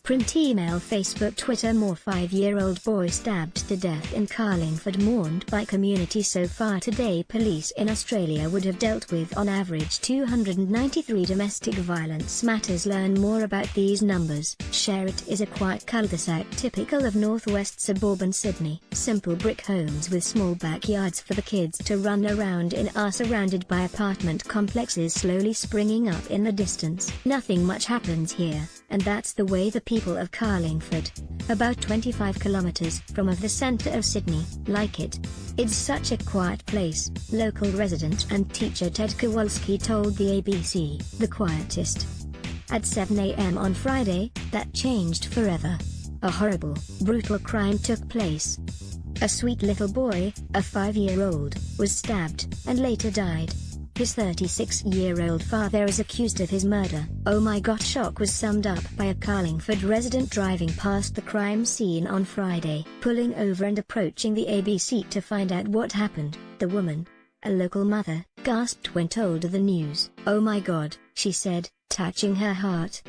Print email Facebook Twitter more 5-year-old boy stabbed to death in Carlingford mourned by community. So far today police in Australia would have dealt with on average 293 domestic violence matters. Learn more about these numbers. Sherritt is a quiet cul-de-sac typical of northwest suburban Sydney. Simple brick homes with small backyards for the kids to run around in are surrounded by apartment complexes slowly springing up in the distance. Nothing much happens here, and that's the way the people of Carlingford, about 25 kilometers from the centre of Sydney, like it. It's such a quiet place, local resident and teacher Ted Kowalski told the ABC. The quietest. At 7 a.m. on Friday, that changed forever. A horrible, brutal crime took place. A sweet little boy, a 5-year-old, was stabbed, and later died. His 36-year-old father is accused of his murder. Oh my god, shock was summed up by a Carlingford resident driving past the crime scene on Friday. Pulling over and approaching the ABC to find out what happened, the woman, a local mother, gasped when told the news. Oh my god, she said, touching her heart.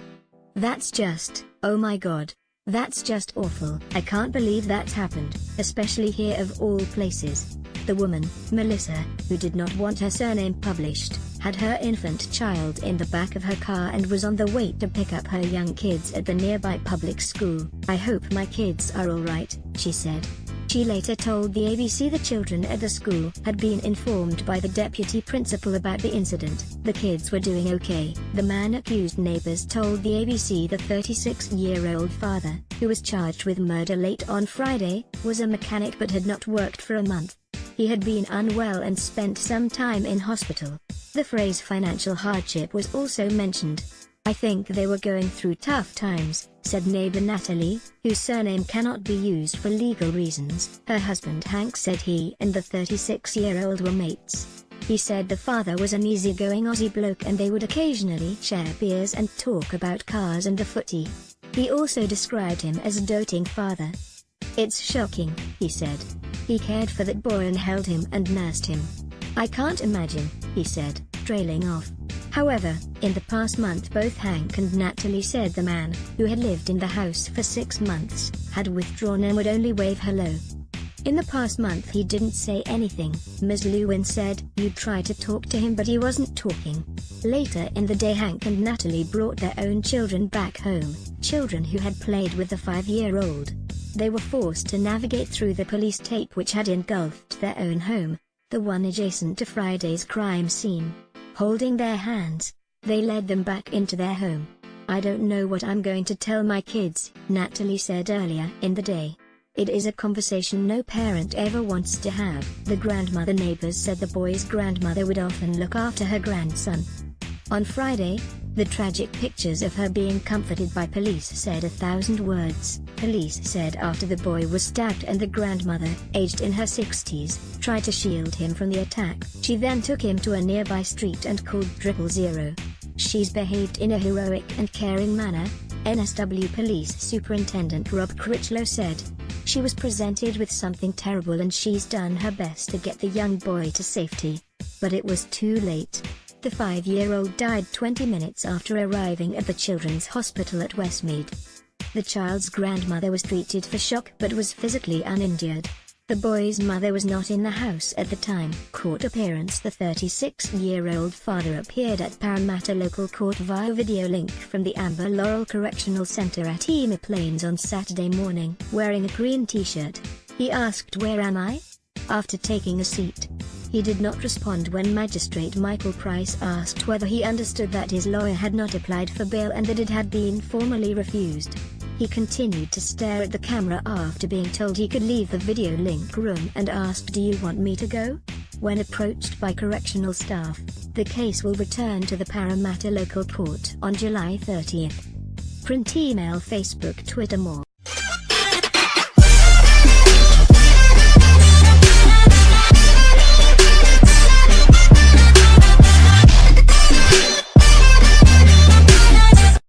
That's just, oh my god. That's just awful. I can't believe that's happened, especially here of all places. The woman, Melissa, who did not want her surname published, had her infant child in the back of her car and was on the way to pick up her young kids at the nearby public school. I hope my kids are alright, she said. She later told the ABC the children at the school had been informed by the deputy principal about the incident. The kids were doing okay. The man accused neighbors told the ABC the 36-year-old father, who was charged with murder late on Friday, was a mechanic but had not worked for a month. He had been unwell and spent some time in hospital. The phrase financial hardship was also mentioned. I think they were going through tough times, said neighbor Natalie, whose surname cannot be used for legal reasons. Her husband Hank said he and the 36-year-old were mates. He said the father was an easygoing Aussie bloke and they would occasionally share beers and talk about cars and the footy. He also described him as a doting father. It's shocking, he said. He cared for that boy and held him and nursed him. I can't imagine, he said, trailing off. However, in the past month both Hank and Natalie said the man, who had lived in the house for 6 months, had withdrawn and would only wave hello. In the past month he didn't say anything, Ms. Lewin said. You'd try to talk to him but he wasn't talking. Later in the day Hank and Natalie brought their own children back home, children who had played with the 5-year-old. They were forced to navigate through the police tape which had engulfed their own home, the one adjacent to Friday's crime scene. Holding their hands, they led them back into their home. I don't know what I'm going to tell my kids, Natalie said earlier in the day. It is a conversation no parent ever wants to have. The grandmother neighbors said the boy's grandmother would often look after her grandson. On Friday, the tragic pictures of her being comforted by police said 1,000 words. Police said after the boy was stabbed and the grandmother, aged in her 60s, tried to shield him from the attack. She then took him to a nearby street and called 000. She's behaved in a heroic and caring manner, NSW Police Superintendent Rob Critchlow said. She was presented with something terrible and she's done her best to get the young boy to safety. But it was too late. The 5-year-old died 20 minutes after arriving at the Children's Hospital at Westmead. The child's grandmother was treated for shock but was physically uninjured. The boy's mother was not in the house at the time. Court appearance. The 36-year-old father appeared at Parramatta local court via video link from the Amber Laurel Correctional Centre at Emu Plains on Saturday morning. Wearing a green t-shirt, he asked, "Where am I?" after taking a seat. He did not respond when Magistrate Michael Price asked whether he understood that his lawyer had not applied for bail and that it had been formally refused. He continued to stare at the camera after being told he could leave the video link room and asked, "Do you want me to go?" When approached by correctional staff, the case will return to the Parramatta local court on July 30th. Print email Facebook Twitter more.